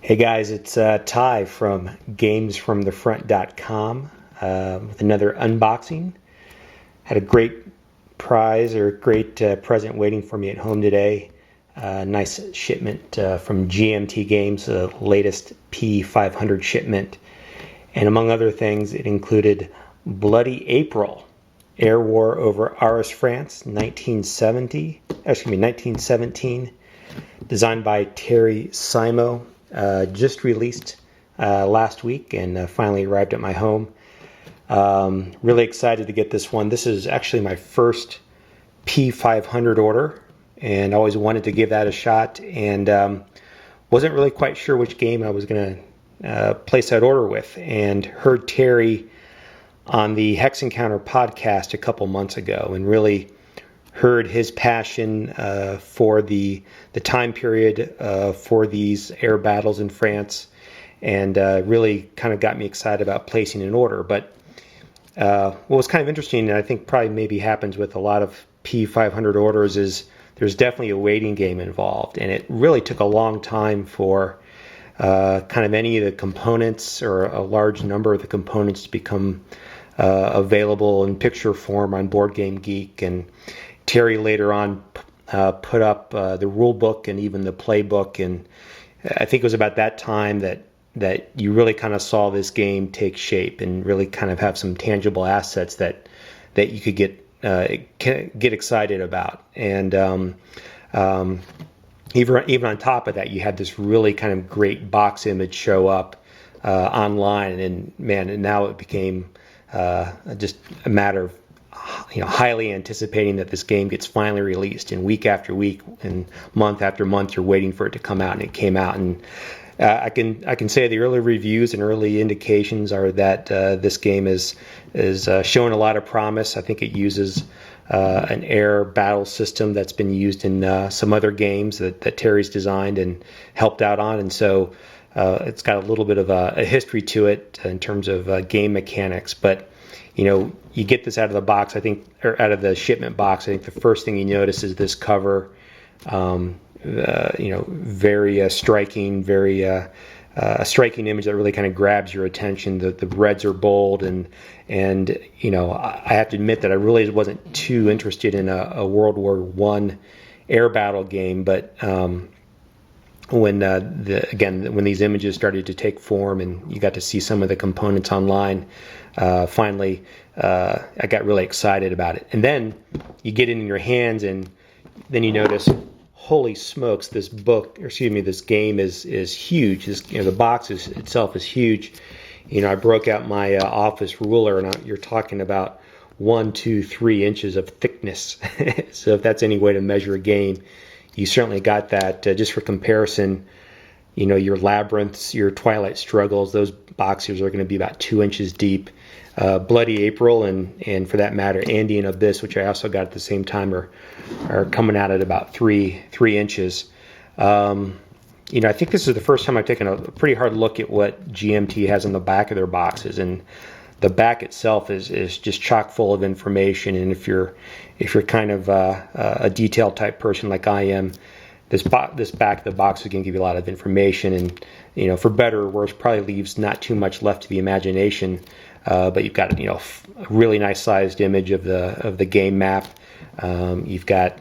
Hey guys, it's Ty from GamesFromTheFront.com with another unboxing. Had a great prize or great present waiting for me at home today. Nice shipment from GMT Games, the latest P500 shipment. And among other things, it included Bloody April, Air War over Arras, France, 1917, designed by Terry Simo. Just released last week and finally arrived at my home. Really excited to get this one. This is actually my first P500 order, and I always wanted to give that a shot, and wasn't really quite sure which game I was going to place that order with, and heard Terry on the Hex Encounter podcast a couple months ago, and really heard his passion for the time period for these air battles in France, and really kind of got me excited about placing an order. But what was kind of interesting, and I think probably maybe happens with a lot of P500 orders, is there's definitely a waiting game involved, and it really took a long time for kind of any of the components or a large number of the components to become available in picture form on Board Game Geek. And Terry later on put up the rule book and even the playbook, and I think it was about that time that you really kind of saw this game take shape and really kind of have some tangible assets that you could get excited about. And even on top of that, you had this really kind of great box image show up online, and man, and now it became just a matter of highly anticipating that this game gets finally released, and week after week and month after month you're waiting for it to come out, and it came out. And I can say the early reviews and early indications are that this game is showing a lot of promise. I think it uses an air battle system that's been used in some other games that Terry's designed and helped out on, and so it's got a little bit of a history to it in terms of game mechanics. But you get this out of the box, I think, or out of the shipment box. I think the first thing you notice is this cover. Very striking, very a striking image that really kind of grabs your attention. The reds are bold, and I have to admit that I really wasn't too interested in a World War I air battle game, but when these images started to take form and you got to see some of the components online, finally I got really excited about it. And then you get it in your hands, and then you notice, holy smokes, this game is huge. The box itself is huge. I broke out my office ruler, and you're talking about 1, 2, 3 inches of thickness. So if that's any way to measure a game, you certainly got that. Just for comparison, your Labyrinths, your Twilight Struggles, those boxes are going to be about 2 inches deep. Bloody April and for that matter, Andean Abyss, which I also got at the same time, are coming out at about 3 inches. I think this is the first time I've taken a pretty hard look at what GMT has on the back of their boxes, and the back itself is just chock full of information. And if you're kind of a detailed type person like I am, this back of the box is going to give you a lot of information, and for better or worse, probably leaves not too much left to the imagination. But you've got a really nice sized image of the game map. You've got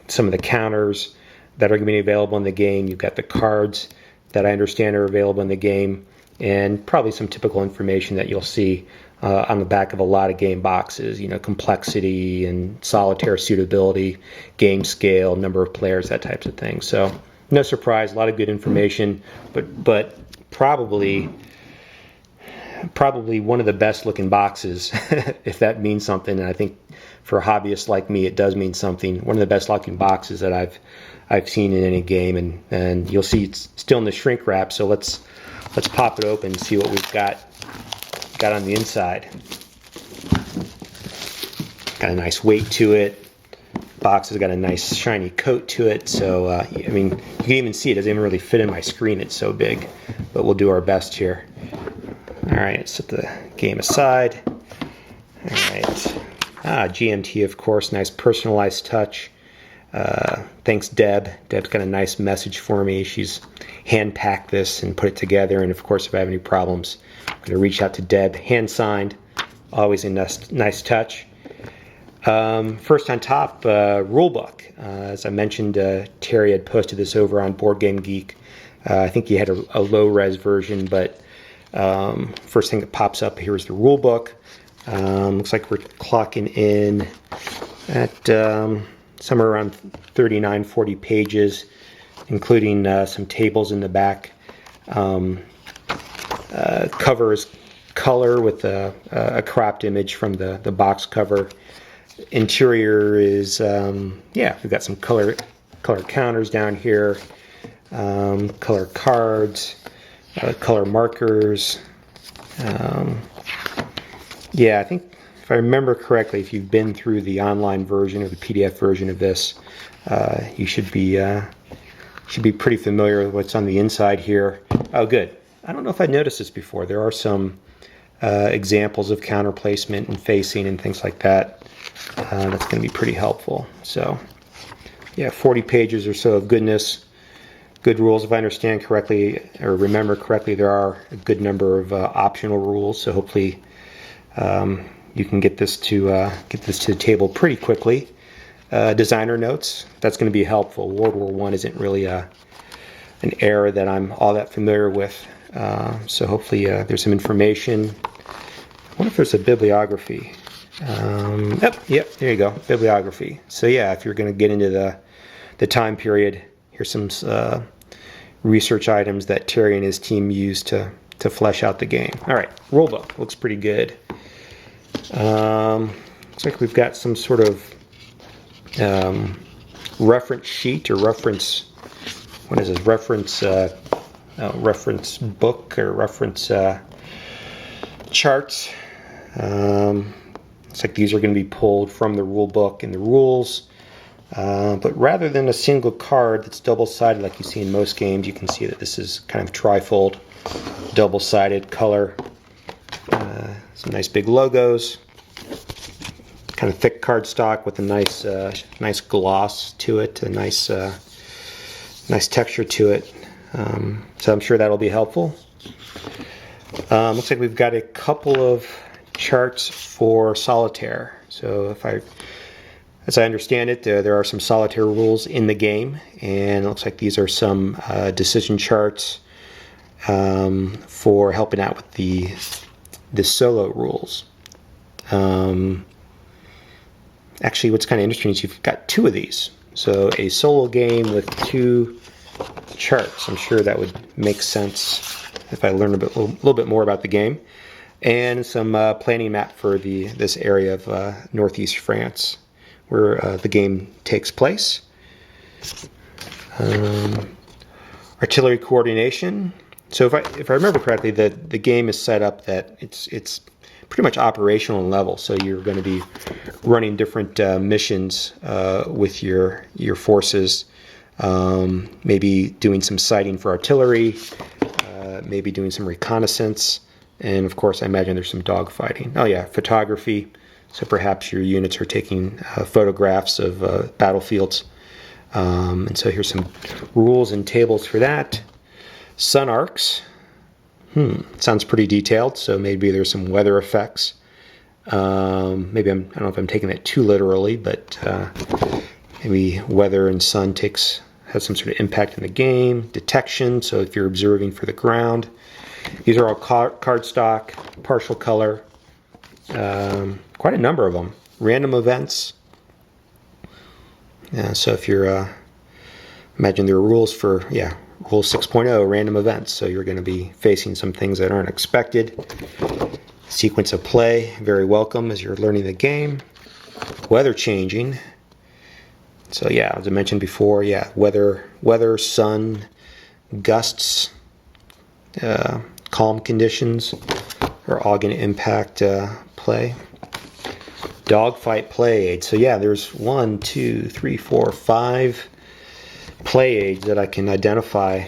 some of the counters that are going to be available in the game. You've got the cards that I understand are available in the game, and probably some typical information that you'll see on the back of a lot of game boxes. Complexity and solitaire suitability, game scale, number of players, that types of thing. So no surprise, a lot of good information, but probably one of the best looking boxes, if that means something. And I think for hobbyists like me, it does mean something. One of the best looking boxes that I've seen in any game, and you'll see it's still in the shrink wrap. So let's pop it open and see what we've got on the inside. Got a nice weight to it. Box has got a nice shiny coat to it. So you can even see it doesn't even really fit in my screen. It's so big, but we'll do our best here. All right, set the game aside. All right. GMT, of course, nice personalized touch. Thanks, Deb. Deb's got a nice message for me. She's hand-packed this and put it together. And of course, if I have any problems, I'm going to reach out to Deb. Hand-signed, always a nice touch. First on top, rulebook. As I mentioned, Terry had posted this over on Board Game Geek. I think he had a low-res version, but first thing that pops up here is the rulebook. Looks like we're clocking in at somewhere around 39, 40 pages, including some tables in the back. Cover is color with a cropped image from the box cover. Interior is, we've got some color counters down here, color cards, color markers. I think if I remember correctly, if you've been through the online version or the PDF version of this, you should be pretty familiar with what's on the inside here. Oh, good. I don't know if I noticed this before. There are some examples of counter placement and facing and things like that. That's going to be pretty helpful. So, 40 pages or so of goodness. Good rules. If I understand correctly or remember correctly, there are a good number of optional rules. So hopefully you can get this to the table pretty quickly. Designer notes. That's going to be helpful. World War I isn't really an era that I'm all that familiar with. So hopefully there's some information. I wonder if there's a bibliography. Yep, there you go, bibliography. So if you're going to get into the time period, here's some research items that Terry and his team used to flesh out the game. All right, rulebook looks pretty good. Looks like we've got some sort of reference sheet or reference. What is this? Reference book or reference charts. Looks like these are going to be pulled from the rule book and the rules. But rather than a single card that's double-sided like you see in most games, you can see that this is kind of trifold, double-sided color. Some nice big logos. Kind of thick cardstock with a nice gloss to it, a nice texture to it. So I'm sure that'll be helpful. Looks like we've got a couple of charts for solitaire. So as I understand it, there are some solitaire rules in the game, and it looks like these are some decision charts for helping out with the solo rules. Actually, what's kind of interesting is you've got two of these. So a solo game with two charts. I'm sure that would make sense if I learn a little bit more about the game. And some planning map for this area of northeast France, where the game takes place. Artillery coordination. So if I remember correctly, the game is set up that it's pretty much operational level. So you're going to be running different missions with your forces. Maybe doing some sighting for artillery. Maybe doing some reconnaissance. And of course, I imagine there's some dogfighting. Oh yeah, photography. So perhaps your units are taking photographs of battlefields. And so here's some rules and tables for that. Sun arcs. Sounds pretty detailed. So maybe there's some weather effects. Maybe I don't know if I'm taking that too literally, but maybe weather and sun has some sort of impact in the game. Detection. So if you're observing for the ground. These are all cardstock, partial color, quite a number of them. Random events. So if you're, imagine there are rules for, Rule 6.0, random events. So you're going to be facing some things that aren't expected. Sequence of play, very welcome as you're learning the game. Weather changing. So as I mentioned before, weather, sun, gusts, calm conditions are all going to impact play. Dogfight play aids. So there's 1, 2, 3, 4, 5 play aids that I can identify,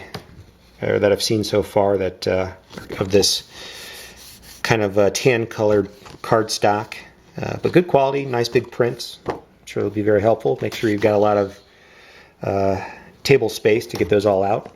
or that I've seen so far, that of this kind of tan-colored cardstock, but good quality, nice big prints. I'm sure it'll be very helpful. Make sure you've got a lot of table space to get those all out.